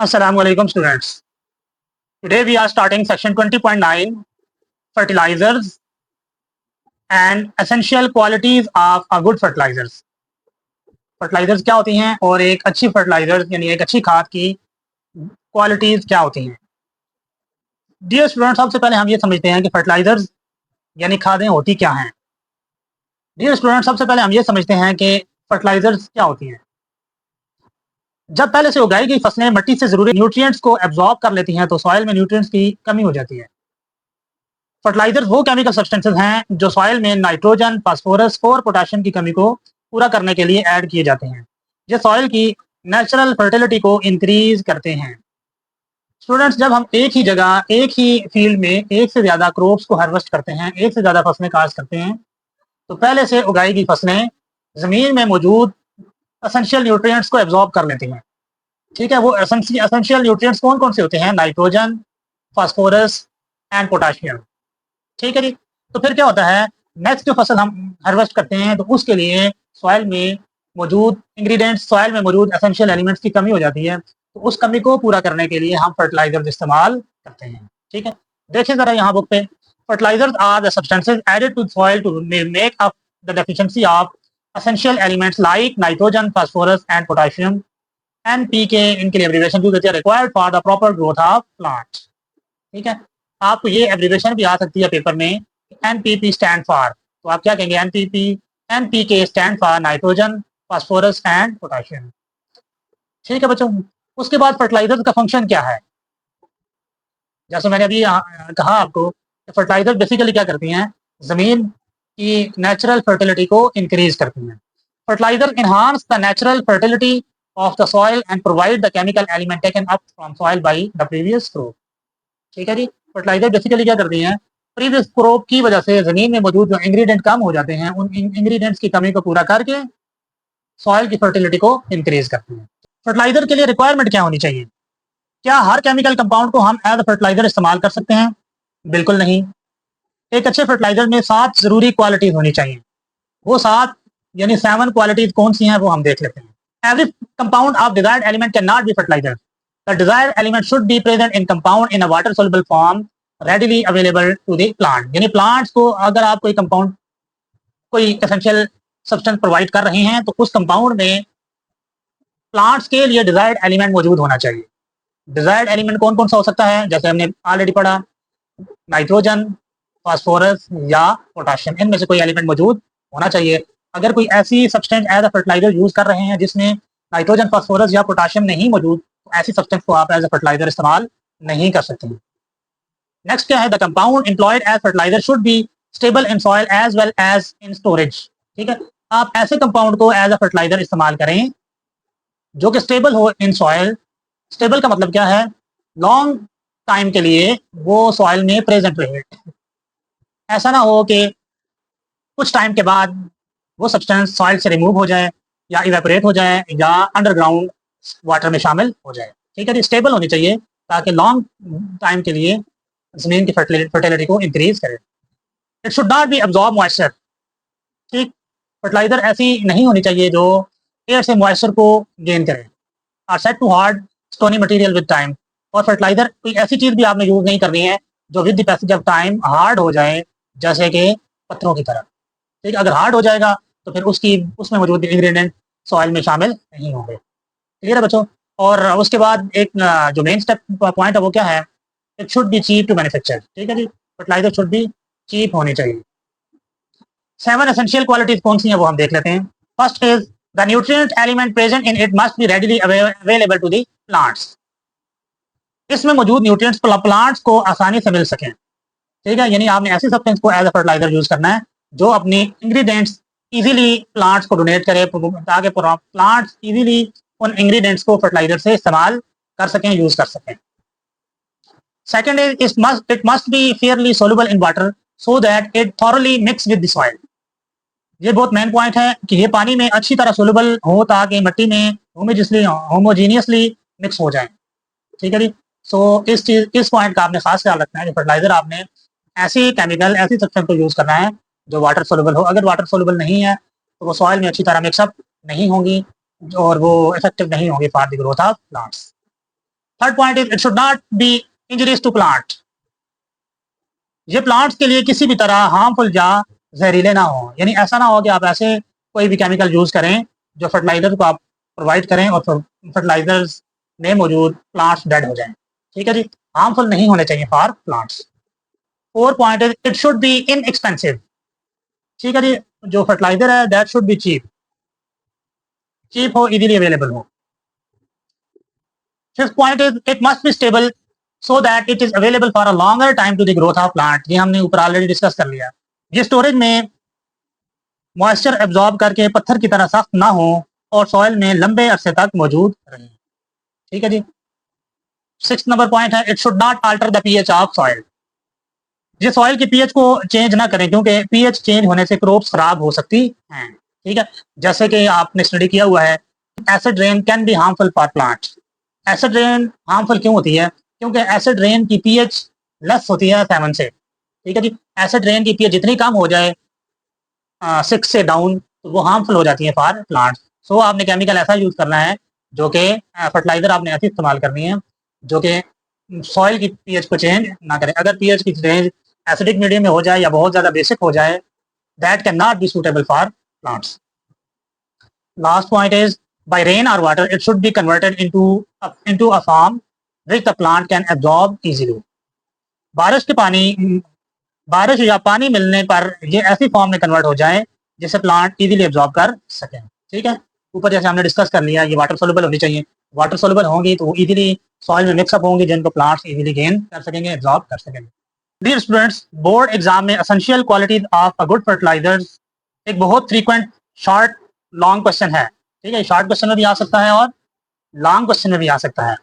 Assalamu alaikum students. Today we are starting section 20.9 fertilizers and essential qualities of a good fertilizers. Fertilizers क्या होती हैं और एक अच्छी फर्टिलाइजर्स यानी एक अच्छी खाद की क्वालिटीज क्या होती हैं। डियर स्टूडेंट, सबसे पहले हम ये समझते हैं कि फर्टिलाइजर्स यानी खादें होती क्या हैं। डियर स्टूडेंट, सबसे पहले हम ये समझते हैं कि फर्टिलाइजर्स क्या होती हैं। जब पहले से उगाई गई फसलें मिट्टी से जरूरी न्यूट्रिएंट्स को एब्जॉर्ब कर लेती हैं तो सॉइल में न्यूट्रिएंट्स की कमी हो जाती है। फर्टिलाइजर्स वो केमिकल सब्सटेंसेस हैं जो सॉइल में नाइट्रोजन, फास्फोरस और पोटेशियम की कमी को पूरा करने के लिए ऐड किए जाते हैं। ये सॉइल की नेचुरल फर्टिलिटी को इंक्रीज करते हैं। स्टूडेंट्स, जब हम एक ही जगह एक ही फील्ड में एक से ज़्यादा क्रॉप्स को हार्वेस्ट करते हैं, एक से ज़्यादा फसलें काश्त करते हैं, तो पहले से उगाई गई फसलें ज़मीन में मौजूद एसेंशियल न्यूट्रिएंट्स को एब्जॉर्ब कर लेती हैं। ठीक है, वो एसेंशियल न्यूट्रिएंट्स कौन कौन से होते हैं? Nitrogen, phosphorus and potassium. ठीक है जी। तो फिर क्या होता है, नेक्स्ट जो फसल हम हार्वेस्ट करते हैं तो उसके लिए सॉइल में मौजूद इंग्रेडिएंट्स, सॉइल में मौजूद एसेंशियल एलिमेंट्स की कमी हो जाती है। तो उस कमी को पूरा करने के लिए हम फर्टिलाइजर्स इस्तेमाल करते हैं। ठीक है, देखिए ज़रा यहाँ बुक पे, fertilizers are the substances added to soil to make up the deficiency of essential elements like nitrogen, phosphorus and potassium. NPK इनके लिए एब्रिविएशन यूज होती है, required for the proper growth of plant. ठीक है, आपको ये abbreviation भी आ सकती है पेपर में, एनपीपी स्टैंड फॉर, तो आप क्या कहेंगे? NPP, NPK stand for nitrogen, phosphorus and potassium. ठीक है बच्चों, उसके बाद फर्टिलाइजर का फंक्शन क्या है? जैसे मैंने अभी कहा आपको, फर्टिलाइजर बेसिकली क्या करती हैं? जमीन की नेचुरल फर्टिलिटी को इंक्रीज करती हैं। Fertilizer enhance the natural fertility of the soil and provide the chemical element taken up from soil by the previous crop। ठीक है जी। फर्टिलाइजर बेसिकली क्या करती हैं? प्रीवियस क्रॉप की वजह से जमीन में मौजूद जो इंग्रेडिएंट कम हो जाते हैं, उन इंग्रेडिएंट्स की कमी को पूरा करके सॉइल की फर्टिलिटी को इंक्रीज करती हैं। फर्टिलाइजर के लिए रिक्वायरमेंट क्या होनी चाहिए? क्या हर केमिकल कंपाउंड को हम एज अ फर्टिलाइजर इस्तेमाल कर सकते हैं? बिल्कुल नहीं। एक अच्छे फर्टिलाइजर में 7 जरूरी क्वालिटीज होनी चाहिए। वो 7 यानी 7 क्वालिटीज कौन सी हैं वो हम देख लेते हैं। Every compound of desired element can not be fertilizer. The desired element should be present in compound in a water soluble form readily available to the plant। यानी प्लांट्स को अगर आप कोई कंपाउंड, कोई एसेंशियल सब्सटेंस प्रोवाइड कर रहे हैं तो उस कंपाउंड में प्लांट्स के लिए डिजायर्ड एलिमेंट मौजूद होना चाहिए। डिजायर्ड एलिमेंट कौन कौन सा हो सकता है? जैसे हमने ऑलरेडी पढ़ा, नाइट्रोजन, फास्फोरस या पोटेशियम, इनमें से कोई एलिमेंट मौजूद होना चाहिए। अगर कोई ऐसी substance as a fertilizer use कर रहे हैं जिसमें नाइट्रोजन, फास्फोरस या पोटेशियम नहीं मौजूद, तो ऐसी सब्सटेंस को आप एज अ फर्टिलाइजर इस्तेमाल नहीं कर सकते। नेक्स्ट क्या है? The compound employed as fertilizer should be stable in soil as well as in storage. ठीक है, आप ऐसे कंपाउंड को एज अ फर्टिलाइजर इस्तेमाल करें जो कि स्टेबल हो इन सॉइल। स्टेबल का मतलब क्या है? लॉन्ग टाइम के लिए वो सॉइल में प्रेजेंट रहे। ऐसा ना हो कि कुछ टाइम के बाद वो सब्सटेंस सॉइल से रिमूव हो जाए या इवेपोरेट हो जाए या अंडरग्राउंड वाटर में शामिल हो जाए। ठीक है जी, स्टेबल होनी चाहिए ताकि लॉन्ग टाइम के लिए जमीन की फर्टिलिटी को इंक्रीज करे। It should not B absorb moisture. ठीक, फर्टिलाइजर ऐसी नहीं होनी चाहिए जो एयर से मॉइस्चर को गेन करे। Or set to hard stony material with time. और फर्टिलाइजर कोई ऐसी चीज़ भी आपने यूज़ नहीं करनी है जो with the passage of time hard हो जाए, जैसे कि पत्थरों की तरह। ठीक है, अगर हार्ड हो जाएगा तो फिर उसमें मौजूद इंग्रेडिएंट सॉइल में शामिल नहीं होंगे। क्लियर है बच्चों? और उसके बाद एक जो मेन स्टेप पॉइंट है वो क्या है? It should be cheap to manufacture. ठीक है जी, फर्टिलाइजर शुड बी चीप होनी चाहिए। 7 एसेंशियल क्वालिटीज कौन सी हैं वो हम देख लेते हैं। First is the nutrient element present in it must be readily available to the plants. इसमें मौजूद न्यूट्रिएंट्स प्लांट्स को आसानी से मिल सकें। ठीक है, यानी आपने ऐसी सब्सटेंस को एज अ फर्टिलाइजर यूज करना है जो अपनी इंग्रेडिएंट्स इजीली प्लांट्स को डोनेट करे, ताकि प्लांट्स इजीली उन इंग्रेडिएंट्स को फर्टिलाइजर से इस्तेमाल कर सकें, यूज कर सकें। Second is it must B Fairlie soluble in water so that it thoroughly mix with the soil. ये बहुत मेन पॉइंट है कि ये पानी में अच्छी तरह सोल्यूबल हो ताकि मिट्टी में होमोजीनियसली मिक्स हो जाए। ठीक है जी। सो इस पॉइंट का आपने खास ख्याल रखना है कि फर्टिलाइजर आपने ऐसी केमिकल, ऐसी सब्सटेंस को यूज करना है जो वाटर सोल्यूबल हो। अगर वाटर सोल्यूबल नहीं है तो वो सॉइल में अच्छी तरह मिक्सअप नहीं होंगी और वो इफेक्टिव नहीं होंगी for the growth of plants. Third point is it should not be injuries to plant. ये प्लांट्स के लिए किसी भी तरह हार्मफुल या जहरीले ना हो, यानी ऐसा ना हो कि आप ऐसे कोई भी केमिकल यूज करें जो फर्टिलाइजर को आप प्रोवाइड करें और फर्टिलाइजर्स में मौजूद प्लांट्स डेड हो जाएं। ठीक है जी, हार्मफुल नहीं होने चाहिए for plants. Fourth point is it should be inexpensive. ठीक है जी, जो फर्टिलाइजर है that should be cheap, cheap हो, इजीली अवेलेबल हो। Fifth point is it must be stable so that it is available for a longer time to the growth of plant. ये हमने ऊपर ऑलरेडी डिस्कस कर लिया। ये storage में moisture absorb करके पत्थर की तरह सख्त ना हो और सॉइल में लंबे अरसे तक मौजूद रहे। ठीक है जी। सिक्स नंबर पॉइंट है it should not alter the pH of soil. ये सॉइल के पीएच को चेंज ना करें, क्योंकि पीएच चेंज होने से क्रॉप्स खराब हो सकती हैं। ठीक है, जैसे कि आपने स्टडी किया हुआ है, acid rain can be harmful for plant. Acid rain harmful क्यों होती है? क्योंकि एसिड रेन की पीएच लेस होती है 7 से। ठीक है जी, एसिड रेन की पीएच जितनी कम हो जाए 6 से डाउन, तो वो हार्मफुल हो जाती है फॉर प्लांट्स। सो आपने केमिकल ऐसा यूज करना है जो कि फर्टिलाइजर आपने ऐसी इस्तेमाल करनी है जो कि सॉइल की पीएच को चेंज ना करे। अगर पीएच की चेंज एसिडिक मीडियम में हो जाए या बहुत ज़्यादा बेसिक हो जाए, that can not B suitable for plants. Last point is by rain or water it should be converted into a form which the plant can absorb easily। बारिश के पानी बारिश या पानी मिलने पर ये ऐसी फॉर्म में कन्वर्ट हो जाए जिसे प्लांट इजीली एब्जॉर्ब कर सकें। ठीक है, ऊपर जैसे हमने डिस्कस कर लिया, ये वाटर सोल्यूबल होनी चाहिए। वाटर सोल्यूबल होंगी तो वो इजीली सॉइल में मिक्सअप होंगी, जिनको प्लांट्स इजीली गेन कर सकेंगे, एब्जॉर्ब कर सकेंगे। डियर स्टूडेंट्स, बोर्ड एग्जाम में essential qualities of a good fertilizers एक बहुत फ्रीक्वेंट शॉर्ट लॉन्ग क्वेश्चन है। ठीक है, शॉर्ट क्वेश्चन में भी आ सकता है और लॉन्ग क्वेश्चन में भी आ सकता है।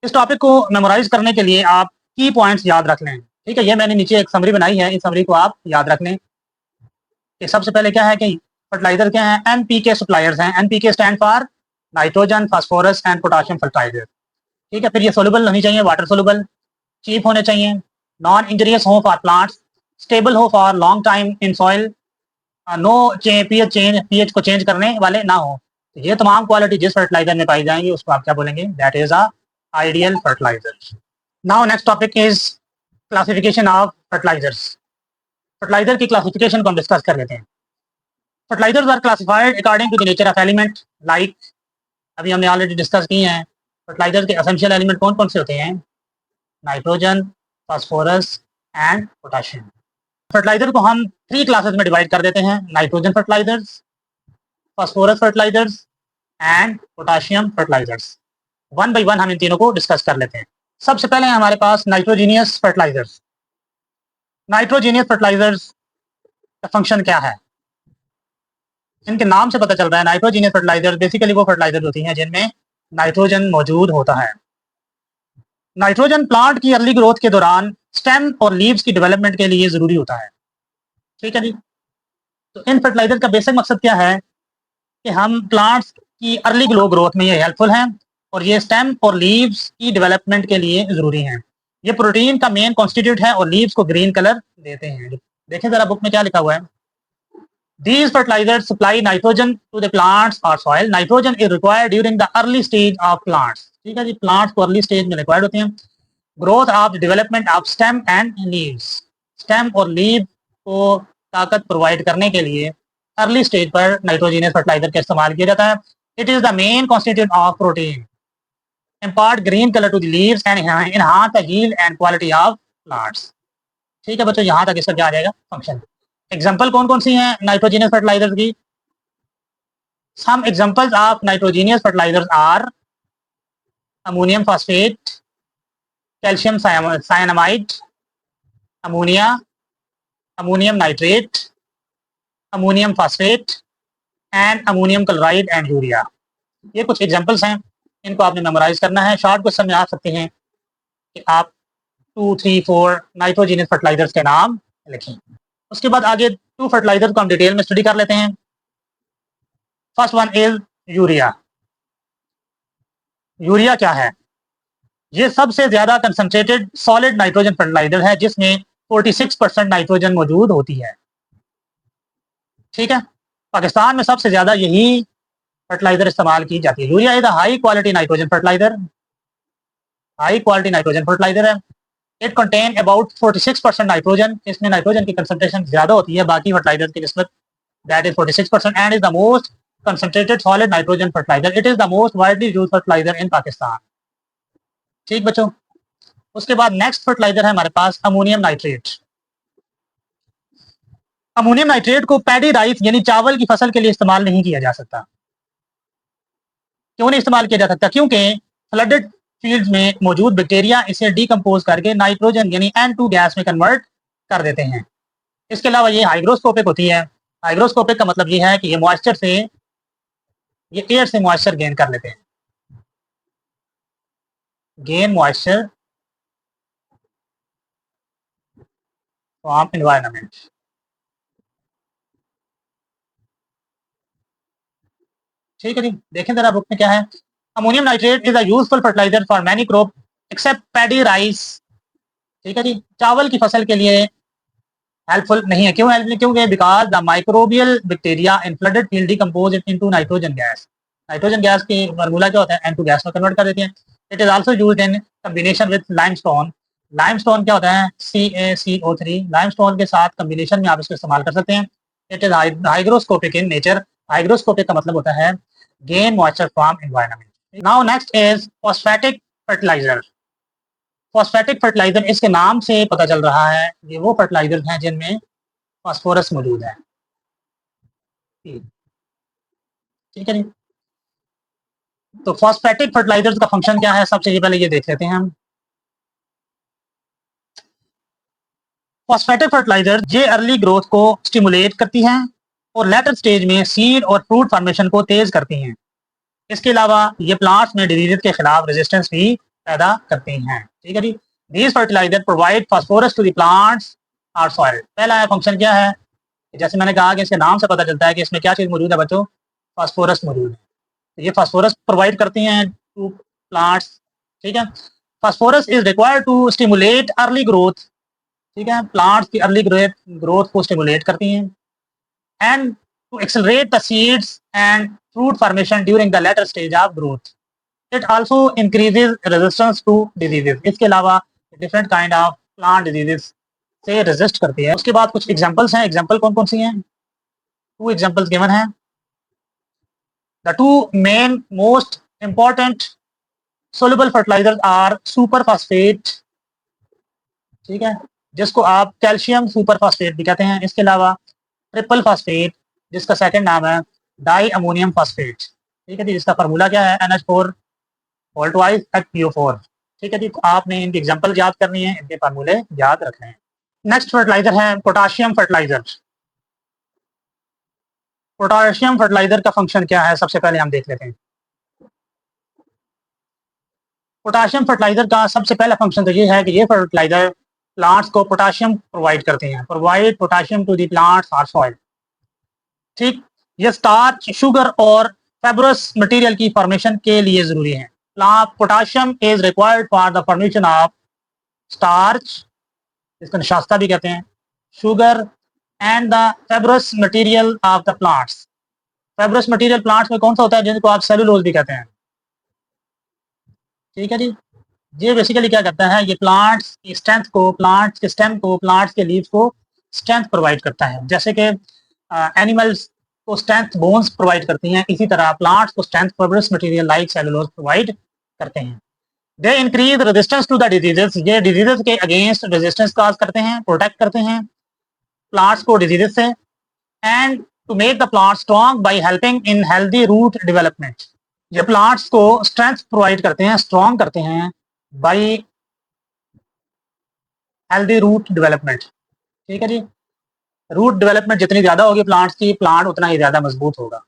इस टॉपिक को मेमोराइज करने के लिए आप की पॉइंट्स याद रख लें। ठीक है, ये मैंने नीचे एक समरी बनाई है, इस समरी को आप याद रख लें कि सबसे पहले क्या है कि फर्टिलाइजर क्या है, एनपीके सप्लायर्स हैं। NPK stand for nitrogen, phosphorus and potassium fertilizer. ठीक है, फिर ये सोल्यूबल होनी चाहिए, वाटर सोल्यूबल, चीप होने चाहिए, नॉन इंजरियस हो फॉर प्लांट्स, स्टेबल हो for long time in soil, no pH को चेंज करने वाले ना हो। तो ये तमाम क्वालिटी जिस फर्टिलाइजर में पाई जाएंगी उसको आप क्या बोलेंगे, that is a ideal fertilizer. Now next topic is classification of fertilizers. Fertilizer की क्लासिफिकेशन को हम डिस्कस कर लेते हैं। Fertilizers are classified according to the nature of element, like अभी हमने ऑलरेडी डिस्कस किए हैं। फर्टिलाइजर के एसेंशियल एलिमेंट कौन कौन से होते हैं? Nitrogen, phosphorus and potassium. Fertilizer को हम 3 क्लासेस में डिवाइड कर देते हैं, nitrogen fertilizers, phosphorus fertilizers and potassium fertilizers. One by one हम इन तीनों को डिस्कस कर लेते हैं। सबसे पहले हमारे पास नाइट्रोजीनियस फर्टिलाइजर्स। नाइट्रोजीनियस फर्टिलाइजर्स का फंक्शन क्या है? इनके नाम से पता चल रहा है, नाइट्रोजीनियस फर्टिलाइजर बेसिकली वो फर्टिलाइजर होती हैं जिनमें नाइट्रोजन मौजूद होता है। नाइट्रोजन प्लांट की अर्ली ग्रोथ के दौरान स्टेम और लीव्स की डेवलपमेंट के लिए जरूरी होता है। ठीक है जी, तो इन फर्टिलाइजर का बेसिक मकसद क्या है कि हम प्लांट्स की अर्ली ग्रोथ में ये हेल्पफुल हैं और ये स्टेम और लीव्स की डेवलपमेंट के लिए जरूरी हैं। ये प्रोटीन का मेन कॉन्स्टिट्यूट है और लीव्स को ग्रीन कलर देते हैं। देखें जरा बुक में क्या लिखा हुआ है, these fertilizers supply nitrogen to the plants or soil। nitrogen is required during the early stage of plants। ठीक है जी, प्लांट्स को अर्ली स्टेज में रिक्वायर्ड होती हैं। Growth of development of stem and leaves, stem और लीव को ताकत provide करने के लिए अर्ली स्टेज पर नाइट्रोजीनियस फर्टिलाइजर का इस्तेमाल किया जाता है। It is the main constitute of protein, impart green color to the leaves and enhance the yield and quality of plants। ठीक है बच्चों, यहाँ तक इसका क्या आ जाएगा, फंक्शन। एग्जाम्पल कौन कौन सी हैं नाइट्रोजीनियस फर्टिलाइजर की? Some examples of nitrogenous fertilizers are ammonium phosphate, calcium cyanamide, ammonia, ammonium nitrate, ammonium phosphate and ammonium chloride and urea. ये कुछ एग्जाम्पल्स हैं, इनको आपने मेमोराइज करना है। शॉर्ट क्वेश्चन में आ सकते हैं कि आप 2, 3, 4 नाइट्रोजीनियस फर्टिलाइजर्स के नाम लिखें। उसके बाद आगे 2 फर्टिलाइजर को हम डिटेल में स्टडी कर लेते हैं। First one is urea. Urea क्या है? ये सबसे ज्यादा कंसंट्रेटेड सॉलिड नाइट्रोजन फर्टिलाइजर है जिसमें 46% नाइट्रोजन मौजूद होती है। ठीक है, पाकिस्तान में सबसे ज्यादा यही फर्टिलाइजर इस्तेमाल की जाती है। Urea is a high quality nitrogen fertiliser high quality nitrogen fertiliser है। इट कंटेन अबाउट 46% नाइट्रोजन, इसमें नाइट्रोजन की कंसंट्रेशन ज्यादा होती है बाकी फर्टिलाइजर की निस्बत, that is 46% and is the most concentrated solid nitrogen fertiliser. It is the most widely used fertiliser in Pakistan. ठीक बच्चों, उसके बाद नेक्स्ट फर्टिलाइजर है हमारे पास अमोनियम नाइट्रेट। अमोनियम नाइट्रेट को पैडी राइस यानी चावल की फसल के लिए इस्तेमाल नहीं किया जा सकता। क्यों नहीं इस्तेमाल किया जा सकता? क्योंकि फ्लडेड फील्ड्स में मौजूद बैक्टीरिया इसे डीकम्पोज करके नाइट्रोजन यानी N2 गैस में कन्वर्ट कर देते हैं। इसके अलावा ये हाइग्रोस्कोपिक होती है। हाइग्रोस्कोपिक का मतलब ये है कि ये एयर से मॉइस्चर गेन कर लेते हैं, गेन मॉइस्चर फ्रॉम एनवायरनमेंट। ठीक है जी, देखें जरा बुक में क्या है। Ammonium nitrate is a useful fertilizer for many crop except paddy rice. ठीक है जी, चावल की फसल के लिए हेल्पफुल नहीं है। क्यों हेल्प नहीं? क्योंकि because the microbial bacteria in flooded field decompose into nitrogen gas. Nitrogen gas की फार्मूला क्या होता है? N2 गैस में कन्वर्ट कर देती हैं। It is also used in combination with limestone. Limestone क्या होता है? CaCO3। लाइमस्टोन के साथ कम्बिनेशन में आप इसको इस्तेमाल कर सकते हैं। It is hygroscopic in nature. Hygroscopic का मतलब होता है gain moisture from environment. Now next is phosphatic fertilizer. Phosphatic fertilizer इसके नाम से पता चल रहा है ये वो फर्टिलाइजर हैं जिनमें फास्फोरस मौजूद है। ठीक है जी, तो फॉस्फेटिक फर्टिलाइजर्स का फंक्शन क्या है सबसे पहले ये देख लेते हैं हम। फॉस्फेटिक फर्टिलाइजर ये अर्ली ग्रोथ को स्टिमुलेट करती हैं और लेटर स्टेज में सीड और फ्रूट फॉर्मेशन को तेज करती हैं। इसके अलावा ये प्लांट्स में डिजीज के खिलाफ रेजिस्टेंस भी पैदा करती हैं। ठीक है जी, these fertiliser provide phosphorus to the plants और सॉइल। पहला फंक्शन क्या है? जैसे मैंने कहा कि इसके नाम से पता चलता है कि इसमें क्या चीज़ मौजूद है बच्चों? फास्फोरस मौजूद है। तो ये फास्फोरस प्रोवाइड करती हैं टू प्लांट्स। ठीक है, phosphorus is required to stimulate early growth. ठीक है, प्लांट्स की अर्ली ग्रोथ को स्टिमुलेट करती हैं and to accelerate the seeds and fruit formation during the later stage of growth. It also increases resistance to diseases. इसके अलावा different kind of plant diseases से resist करती है। उसके बाद कुछ एग्जांपल्स हैं। एग्जांपल कौन कौन सी हैं? टू एग्जांपल्स गिवन हैं। The two main most important soluble fertilizers are super phosphate. ठीक है, जिसको आप कैल्शियम सुपर फास्फेट भी कहते हैं। इसके अलावा ट्रिपल फास्फेट जिसका सेकंड नाम है डाई अमोनियम फास्फेट। ठीक है जी, जिसका फार्मूला क्या है? NH4 all twice HPO4। ठीक है जी, तो आपने इनकी एग्जांपल याद करनी है, इनके फार्मूले याद रखने हैं। नेक्स्ट फर्टिलाइजर है पोटाशियम फर्टिलाइजर। पोटाशियम फर्टिलाइजर का फंक्शन क्या है सबसे पहले हम देख लेते हैं। पोटाशियम फर्टिलाइजर का सबसे पहला फंक्शन तो ये है कि ये फर्टिलाइजर प्लांट्स को पोटाशियम प्रोवाइड करते हैं। Provide potassium to the plants और सॉइल। ठीक, ये स्टार्च, शुगर और फाइब्रस मटेरियल की फॉर्मेशन के लिए जरूरी है। Potassium is required for the formation of starch, इसको निशास्ता भी कहते हैं, sugar and the fibrous material of the plants. Fibrous material plants में कौन सा होता है? जिनको आप सेलुलोज भी कहते हैं। ठीक है जी, ये बेसिकली क्या करता है? ये प्लांट्स की स्ट्रेंथ को, प्लांट्स के स्टेम को, प्लांट्स के लीव्स को स्ट्रेंथ प्रोवाइड करता है। जैसे कि एनिमल्स को स्ट्रेंथ बोन्स प्रोवाइड करती हैं, इसी तरह प्लांट्स को strength fibrous material like cellulose provide करते हैं। They increase resistance to the diseases. ये डिजीजेस के अगेंस्ट रेजिस्टेंस काज करते हैं, प्रोटेक्ट करते हैं प्लांट्स को डिजीजेस से and to make the plant strong by helping in healthy root development. ये प्लांट्स को स्ट्रेंथ प्रोवाइड करते हैं, स्ट्रॉन्ग करते हैं बाय हेल्दी रूट डेवलपमेंट। ठीक है जी, रूट डेवलपमेंट जितनी ज्यादा होगी प्लांट्स की, प्लांट उतना ही ज्यादा मजबूत होगा।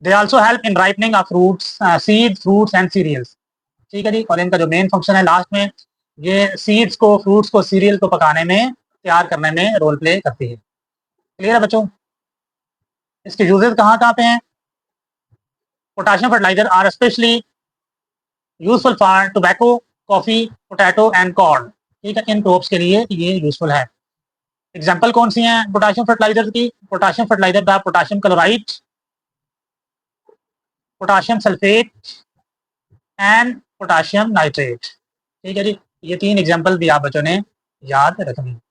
They also help in ripening of fruits, seeds, fruits and cereals. ठीक है जी, और इनका जो मेन फंक्शन है लास्ट में, ये सीड्स को, फ्रूट्स को, सीरियल को पकाने में, तैयार करने में रोल प्ले करती है। क्लियर है बच्चों? इसके यूजेस कहाँ कहाँ पे हैं? Potassium fertilizer are specially useful for tobacco, coffee, potato and corn. ठीक है, इन क्रॉप्स के लिए ये यूजफुल है। एग्जाम्पल कौन सी हैं पोटाशियम फर्टिलाइजर की? पोटाशियम फर्टिलाइजर का potassium chloride, potassium sulphate and potassium nitrate. ठीक है जी, ये 3 एग्जाम्पल भी आप बच्चों ने याद रखने हैं।